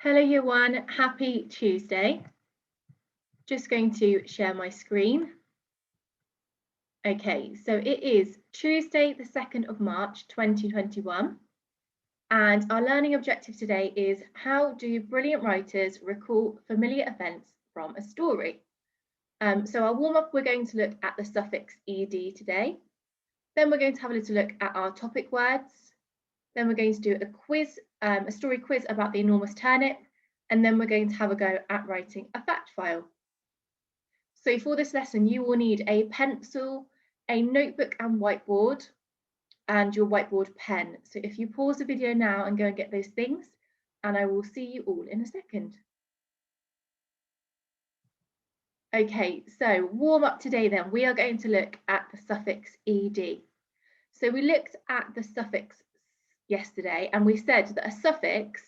Hello year one, happy Tuesday. Just going to share my screen. Okay, so it is Tuesday the 2nd of March 2021 and our learning objective today is how do brilliant writers recall familiar events from a story? So our warm-up, we're going to look at the suffix ed today. Then we're going to have a little look at our topic words. Then we're going to do a quiz, a story quiz about the enormous turnip. And then we're going to have a go at writing a fact file. So for this lesson, you will need a pencil, a notebook and whiteboard, and your whiteboard pen. So if you pause the video now and go and get those things, and I will see you all in a second. Okay, so warm up today then, we are going to look at the suffix ed. So we looked at the suffix yesterday, and we said that a suffix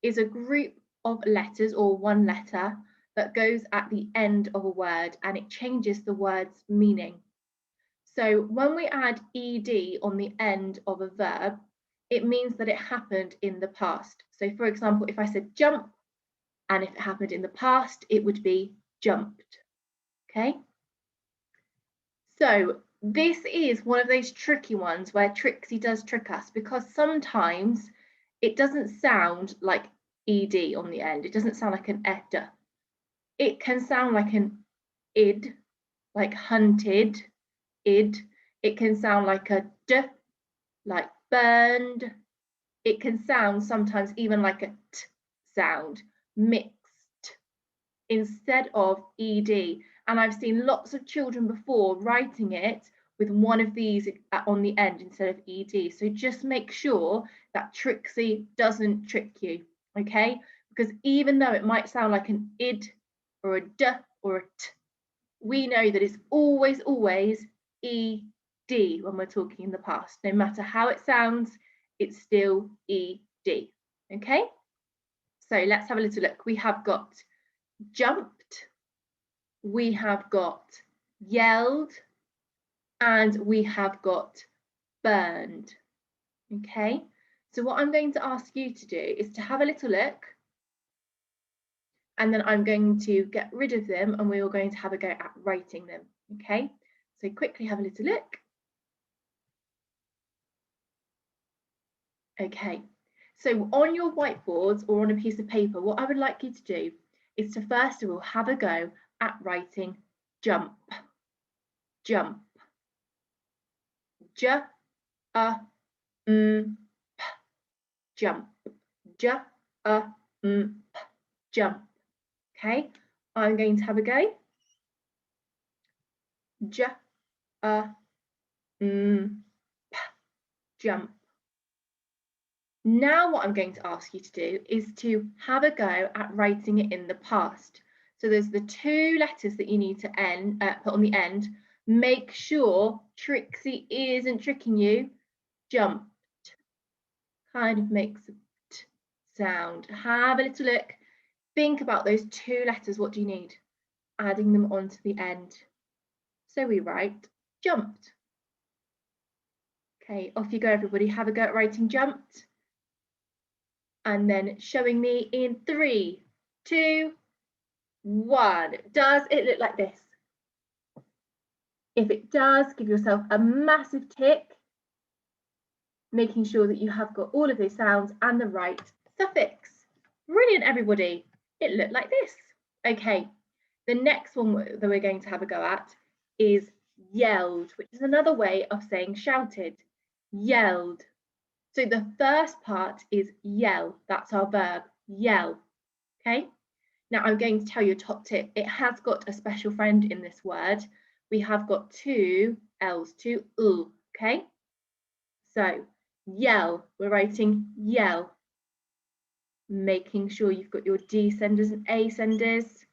is a group of letters or one letter that goes at the end of a word and it changes the word's meaning. So when we add ed on the end of a verb, it means that it happened in the past. So for example, if I said jump, and if it happened in the past, it would be jumped. Okay. So this is one of those tricky ones where Trixie does trick us because sometimes it doesn't sound like ed on the end. It doesn't sound like an ed. It can sound like an id, like hunted, id. It can sound like a d, like burned. It can sound sometimes even like a t sound, mixed, instead of ed. And I've seen lots of children before writing it with one of these on the end instead of ed. So just make sure that Trixie doesn't trick you, okay? Because even though it might sound like an id or a d or a t, we know that it's always ed when we're talking in the past. No matter how it sounds, it's still ed, okay? So let's have a little look. We have got jumped, we have got yelled, and we have got burned, okay? So what I'm going to ask you to do is to have a little look, and then I'm going to get rid of them and we are going to have a go at writing them, okay? So quickly have a little look. Okay, so on your whiteboards or on a piece of paper, what I would like you to do is to first of all have a go at writing jump, jump, j, a, p, jump, j, a, p, jump. Okay, I'm going to have a go. J, a, p, jump. Now what I'm going to ask you to do is to have a go at writing it in the past. So there's the two letters that you need to put on the end. Make sure Trixie isn't tricking you. Jumped kind of makes a t sound. Have a little look. Think about those two letters. What do you need? Adding them onto the end. So we write jumped. Okay, off you go, everybody. Have a go at writing jumped. And then showing me in 3, 2, 1. Does it look like this? If it does, give yourself a massive tick, making sure that you have got all of those sounds and the right suffix. Brilliant, everybody. It looked like this. Okay, the next one that we're going to have a go at is yelled, which is another way of saying shouted. Yelled. So the first part is yell. That's our verb, yell. Okay. Now I'm going to tell you a top tip. It has got a special friend in this word. We have got two L's, two L. Okay. So yell. We're writing yell. Making sure you've got your D senders and A senders.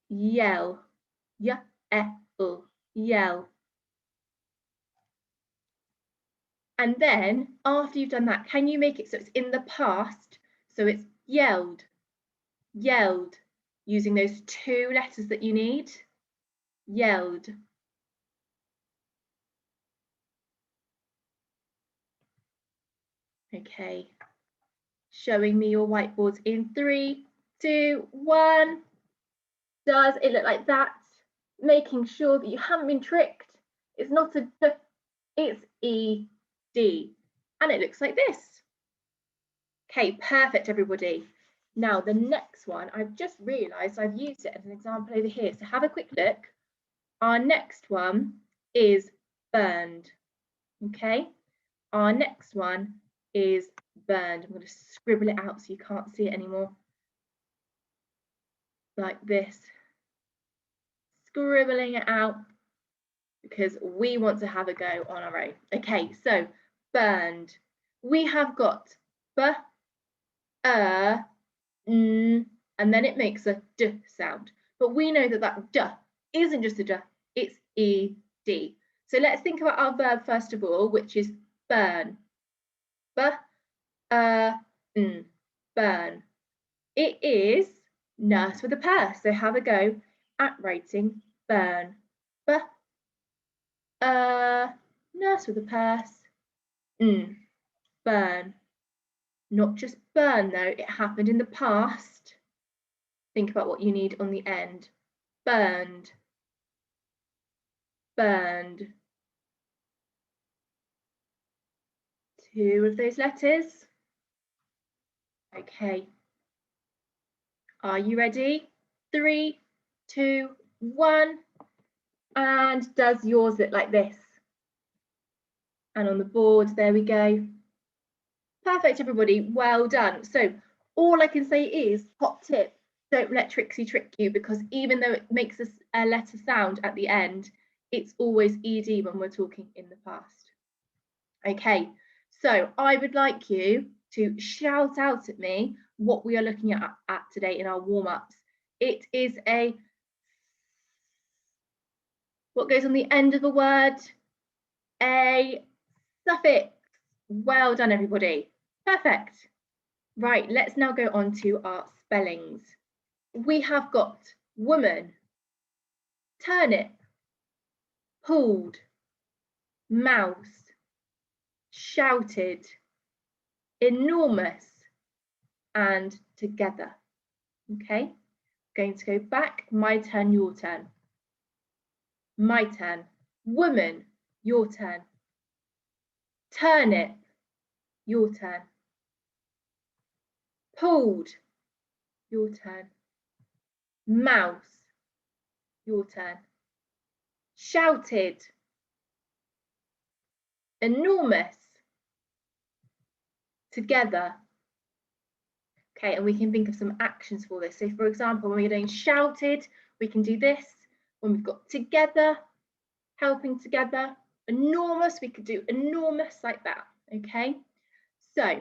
Yell. Y-E-L. Yell. And then after you've done that, can you make it so it's in the past? So it's yelled, yelled, using those two letters that you need. Yelled. Okay, showing me your whiteboards in 3, 2, 1. Does it look like that? Making sure that you haven't been tricked. It's not a D, it's ED. And it looks like this. Okay, perfect, everybody. Now, the next one, I've just realised I've used it as an example over here. So have a quick look. Our next one is burned. Okay, our next one is burned. I'm going to scribble it out so you can't see it anymore. Like this. Scribbling it out because we want to have a go on our own. Okay, so burned. We have got b, n, and then it makes a d sound. But we know that that d isn't just a d, it's ed. So let's think about our verb first of all, which is burn. B, n, burn. It is nurse with a purse. So have a go at writing burn. B, nurse with a purse. Burn. Not just burn though, it happened in the past. Think about what you need on the end. Burned. Burned. 2 of those letters. Okay. Are you ready? 3, 2, 1. And does yours look like this? And on the board, there we go. Perfect, everybody. Well done. So all I can say is, top tip, don't let Trixie trick you, because even though it makes a letter sound at the end, it's always ED when we're talking in the past. Okay, so I would like you to shout out at me what we are looking at today in our warm-ups. It is what goes on the end of a word? A suffix. Well done, everybody. Perfect. Right, let's now go on to our spellings. We have got woman, turnip, pulled, mouse, shouted, enormous, and together. Okay, going to go back. My turn, your turn. My turn. Woman, your turn. Turnip, your turn. Pulled, your turn. Mouse, your turn. Shouted, enormous, together. Okay, and we can think of some actions for this. So for example, when we're doing shouted, we can do this. When we've got together, helping together, enormous, we could do enormous like that. Okay, so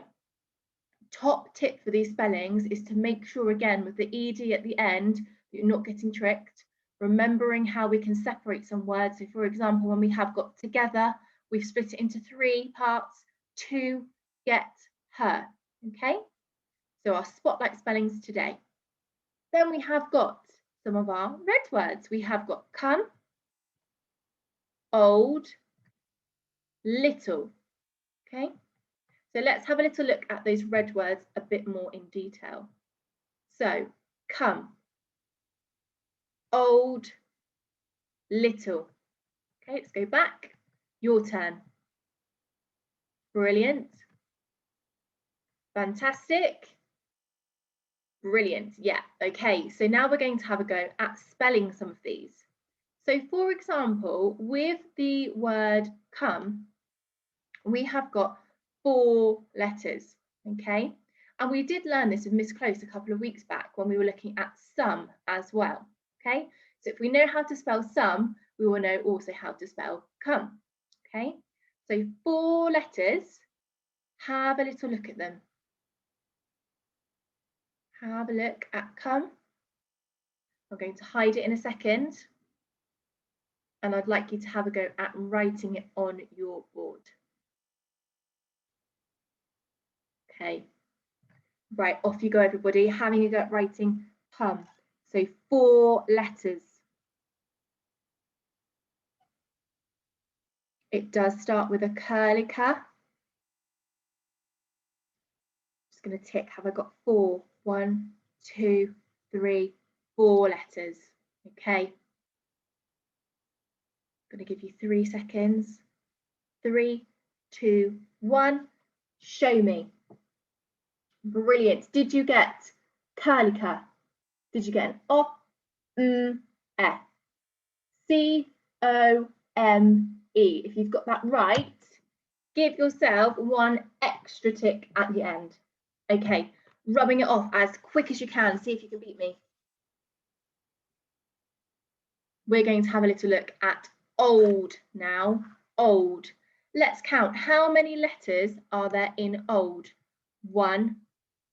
top tip for these spellings is to make sure, again, with the ED at the end, that you're not getting tricked, remembering how we can separate some words. So for example, when we have got together, we've split it into 3 parts: to, get, her. Okay, so our spotlight spellings today. Then we have got some of our red words. We have got come, old, little. Okay, so let's have a little look at those red words a bit more in detail. So come, old, little. Okay, let's go back. Your turn. Brilliant. Fantastic. Brilliant. Yeah. Okay, so now we're going to have a go at spelling some of these. So for example, with the word come, we have got 4 letters. Okay, and we did learn this with Miss Close a couple of weeks back when we were looking at some as well. Okay, so if we know how to spell some, we will know also how to spell come. Okay, so 4 letters. Have a little look at them. Have a look at come. I'm going to hide it in a second, and I'd like you to have a go at writing it on your board. Okay, right, off you go, everybody, having a go at writing come. So 4 letters. It does start with a curly K. Just just going to tick. Have I got 4? 1, 2, 3, 4 letters. Okay. I'm going to give you 3 seconds. 3, 2, 1. Show me. Brilliant. Did you get curlica? Did you get an O, M, F? C, O, M, E. If you've got that right, give yourself 1 extra tick at the end. Okay, rubbing it off as quick as you can. See if you can beat me. We're going to have a little look at old now. Old. Let's count. How many letters are there in old? 1,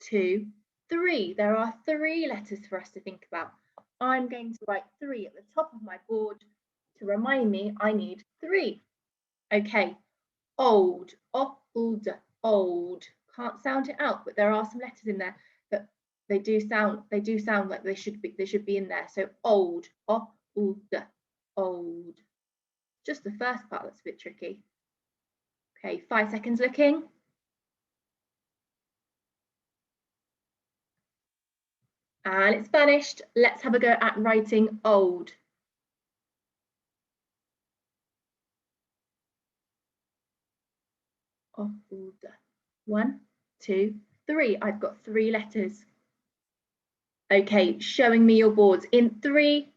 2, 3. There are 3 letters for us to think about. I'm going to write 3 at the top of my board to remind me I need 3. Okay, old, old, old. Can't sound it out, but there are some letters in there that they do sound like they should be in there. So old, old, old. Just the first part that's a bit tricky. Okay, 5 seconds looking. And it's vanished. Let's have a go at writing old. Old. 1, 2, 3. I've got 3 letters. Okay, showing me your boards in 3,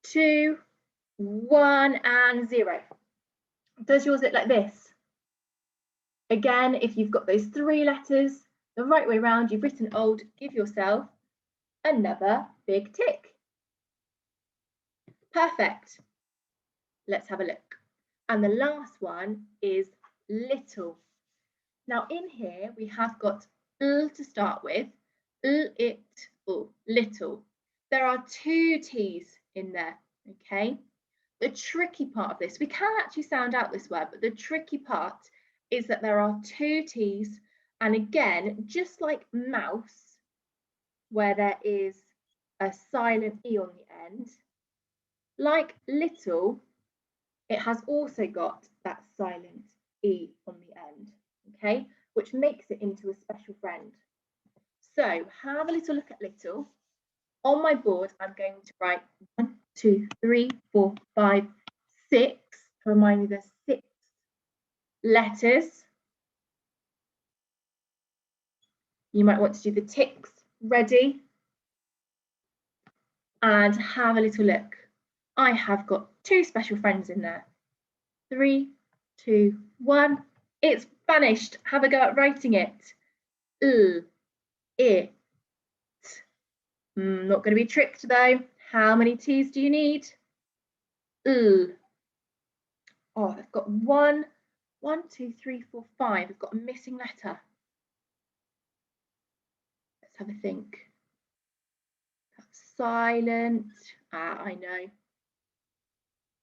2, 1, and 0. Does yours look like this? Again, if you've got those 3 letters the right way round, you've written old, give yourself another big tick. Perfect. Let's have a look. And the last one is little. Now in here we have got l to start with, it, little. There are 2 T's in there, okay? The tricky part of this, we can actually sound out this word, but the tricky part is that there are 2 T's, and again, just like mouse, where there is a silent E on the end, like little, it has also got that silent E on the end, okay, which makes it into a special friend. So have a little look at little. On my board, I'm going to write 1, 2, 3, 4, 5, 6, to remind you there's 6 letters. You might want to do the ticks ready and have a little look. I have got 2 special friends in there. 3, 2, 1. It's vanished. Have a go at writing it. It. Not going to be tricked though. How many T's do you need? Oh, I've got 1, 2, 3, 4, 5. I've got a missing letter. Let's have a think. That's silent. I know.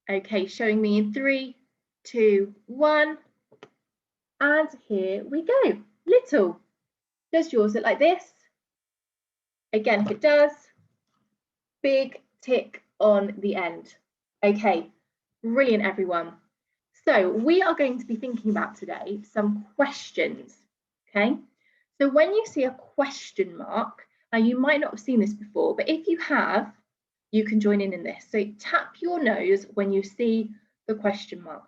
Okay, showing me in 3, 2, 1. And here we go. Little. Does yours look like this? Again, if it does, big tick on the end. Okay, brilliant, everyone. So we are going to be thinking about today some questions, okay? So when you see a question mark, now you might not have seen this before, but if you have, you can join in this. So tap your nose when you see the question mark.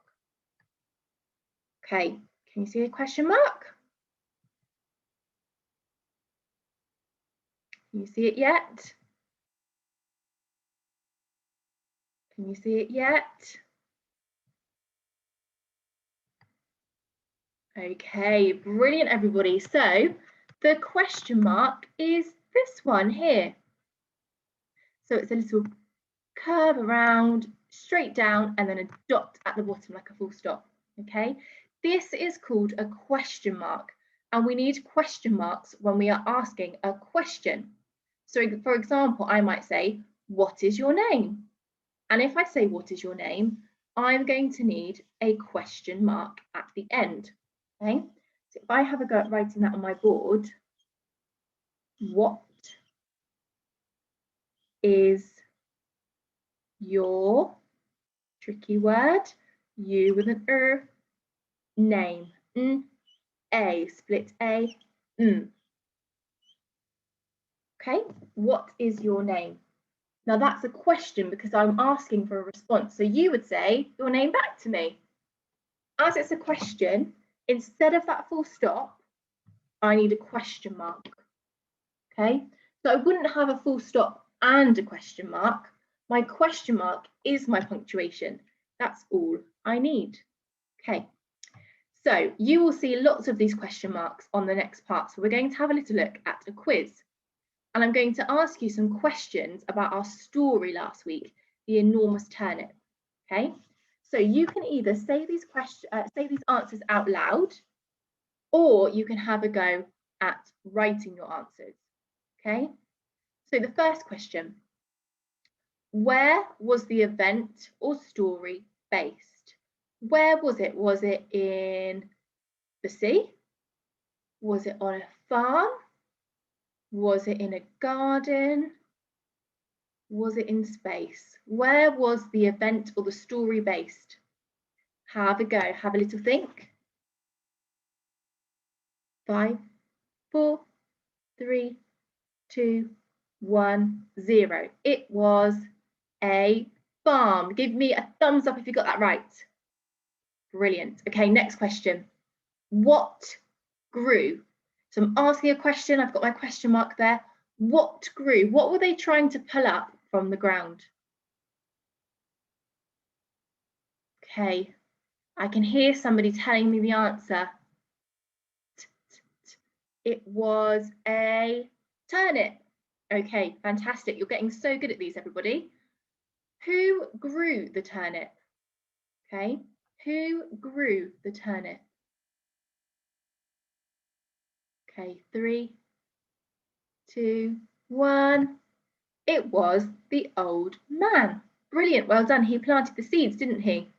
Okay, can you see a question mark? Can you see it yet? Can you see it yet? Okay, brilliant, everybody. So the question mark is this one here. So it's a little curve around, straight down, and then a dot at the bottom, like a full stop. Okay, this is called a question mark, and we need question marks when we are asking a question. So for example, I might say, what is your name? And if I say, what is your name? I'm going to need a question mark at the end. Okay, so if I have a go at writing that on my board, what is your, tricky word, you with an name, A, split A, Okay, what is your name? Now that's a question because I'm asking for a response. So you would say your name back to me. As it's a question, instead of that full stop, I need a question mark. Okay, so I wouldn't have a full stop and a question mark. My question mark is my punctuation. That's all I need. Okay, so you will see lots of these question marks on the next part. So we're going to have a little look at a quiz. And I'm going to ask you some questions about our story last week, The Enormous Turnip. Okay, so you can either say these answers out loud, or you can have a go at writing your answers. Okay, so the first question: where was the event or story based? Where was it? Was it in the sea? Was it on a farm? Was it in a garden? Was it in space? Where was the event or the story based? Have a go, have a little think. 5, 4, 3, 2, 1, 0. It was a farm. Give me a thumbs up if you got that right. Brilliant. Okay, next question. What grew? So I'm asking a question. I've got my question mark there. What grew? What were they trying to pull up from the ground? Okay, I can hear somebody telling me the answer. It was a turnip. Okay, fantastic. You're getting so good at these, everybody. Who grew the turnip? Okay, who grew the turnip? Okay, 3, 2, 1. It was the old man. Brilliant, well done. He planted the seeds, didn't he?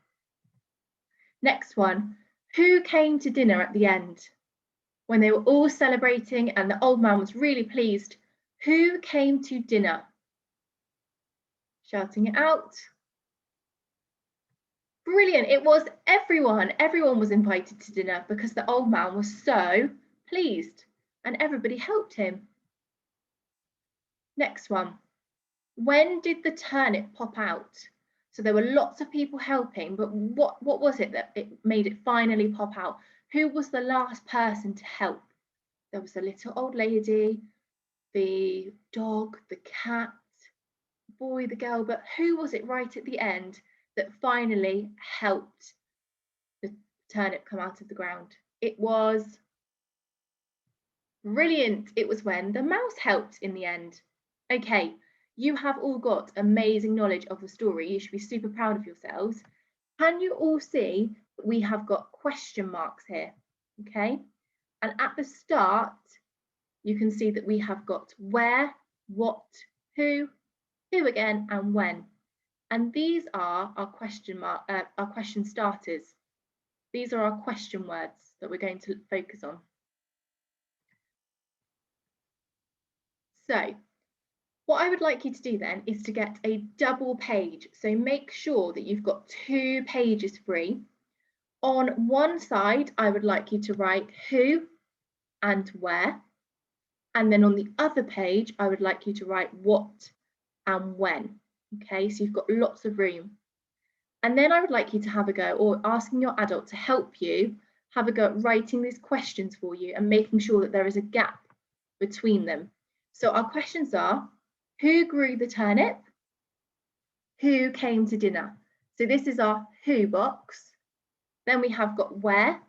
Next one. Who came to dinner at the end? When they were all celebrating and the old man was really pleased, who came to dinner? Shouting it out. Brilliant, it was everyone. Everyone was invited to dinner because the old man was so pleased and everybody helped him. Next one. When did the turnip pop out? So there were lots of people helping, but what was it that it made it finally pop out? Who was the last person to help? There was a little old lady, the dog, the cat, the boy, the girl, but who was it right at the end that finally helped the turnip come out of the ground? It was brilliant. It was when the mouse helped in the end. Okay, you have all got amazing knowledge of the story. You should be super proud of yourselves. Can you all see that we have got question marks here? Okay, and at the start, you can see that we have got where, what, who again, and when. And these are our question starters. These are our question words that we're going to focus on. So what I would like you to do then is to get a double page. So make sure that you've got 2 pages free. On one side, I would like you to write who and where. And then on the other page, I would like you to write what and when. Okay, so you've got lots of room. And then I would like you to have a go, or asking your adult to help you have a go at writing these questions for you and making sure that there is a gap between them. So our questions are, who grew the turnip? Who came to dinner? So this is our who box. Then we have got where.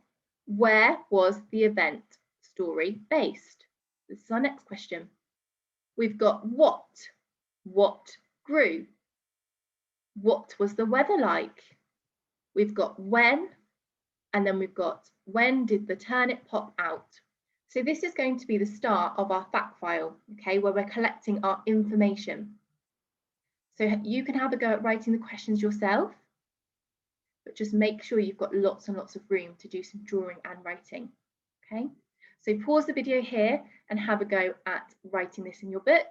Where was the event story based? This is our next question. We've got what. What grew? What was the weather like? We've got when, and then we've got when did the turnip pop out? So this is going to be the start of our fact file, okay, where we're collecting our information. So you can have a go at writing the questions yourself, but just make sure you've got lots and lots of room to do some drawing and writing, okay? So pause the video here and have a go at writing this in your book.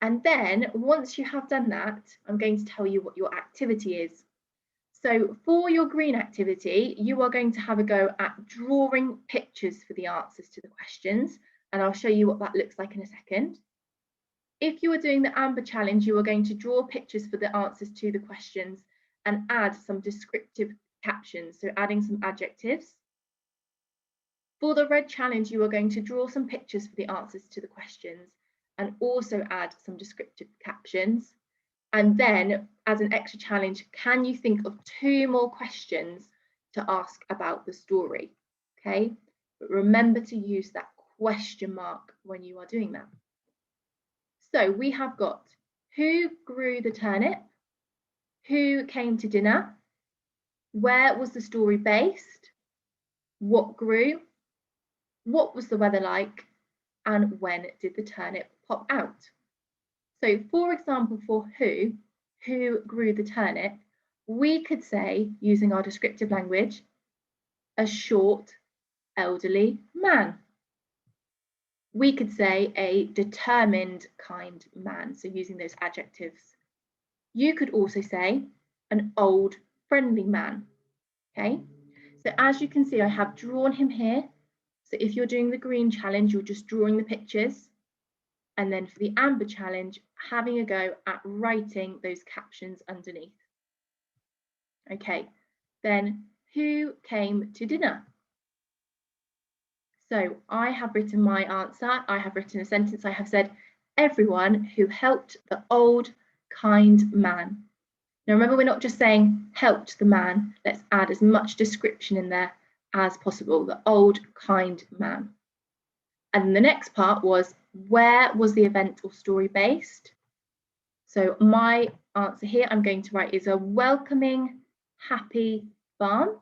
And then once you have done that, I'm going to tell you what your activity is. So for your green activity, you are going to have a go at drawing pictures for the answers to the questions, and I'll show you what that looks like in a second. If you are doing the amber challenge, you are going to draw pictures for the answers to the questions and add some descriptive captions, so adding some adjectives. For the red challenge, you are going to draw some pictures for the answers to the questions and also add some descriptive captions. And then, as an extra challenge, can you think of 2 more questions to ask about the story? Okay, but remember to use that question mark when you are doing that. So we have got who grew the turnip, who came to dinner, where was the story based, what grew, what was the weather like, and when did the turnip pop out? So for example, for who grew the turnip, we could say, using our descriptive language, a short, elderly man. We could say a determined, kind man, so using those adjectives. You could also say an old, friendly man, okay? So as you can see, I have drawn him here. So if you're doing the green challenge, you're just drawing the pictures. And then for the amber challenge, having a go at writing those captions underneath. Okay, then who came to dinner? So I have written my answer. I have written a sentence. I have said, everyone who helped the old, kind man. Now remember, we're not just saying helped the man. Let's add as much description in there as possible. The old, kind man. And the next part was, where was the event or story based? So my answer here I'm going to write is a welcoming, happy farm.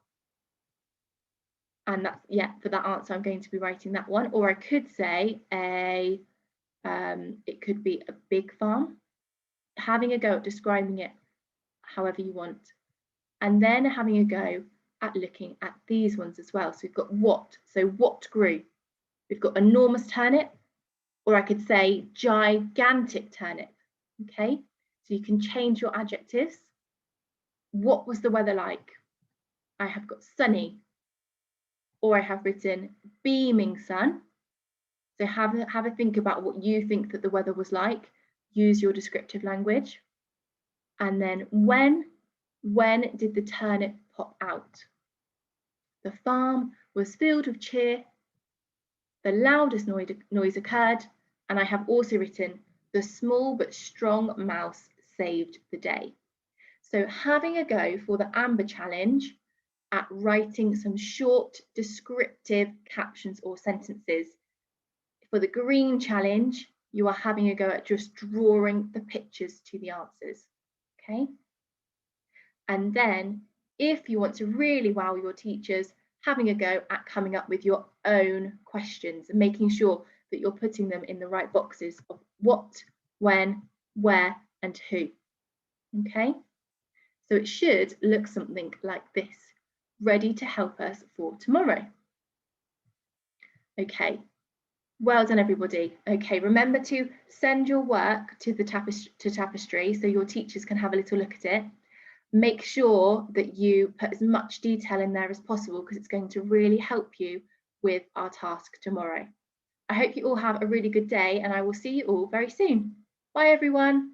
And that's, yeah, for that answer, I'm going to be writing that one. Or I could say it could be a big farm, having a go at describing it however you want. And then having a go at looking at these ones as well. So we've got what, so what grew? We've got enormous turnip, or I could say gigantic turnip, okay? So you can change your adjectives. What was the weather like? I have got sunny, or I have written beaming sun. So have a think about what you think that the weather was like. Use your descriptive language. And then when did the turnip pop out? The farm was filled with cheer. The loudest noise occurred. And I have also written, the small but strong mouse saved the day. So having a go for the amber challenge at writing some short descriptive captions or sentences. For the green challenge, you are having a go at just drawing the pictures to the answers, okay? And then if you want to really wow your teachers, having a go at coming up with your own questions and making sure that you're putting them in the right boxes of what, when, where, and who, okay? So it should look something like this, ready to help us for tomorrow. Okay, well done everybody. Okay, remember to send your work to the Tapestry so your teachers can have a little look at it. Make sure that you put as much detail in there as possible because it's going to really help you with our task tomorrow. I hope you all have a really good day and I will see you all very soon. Bye everyone.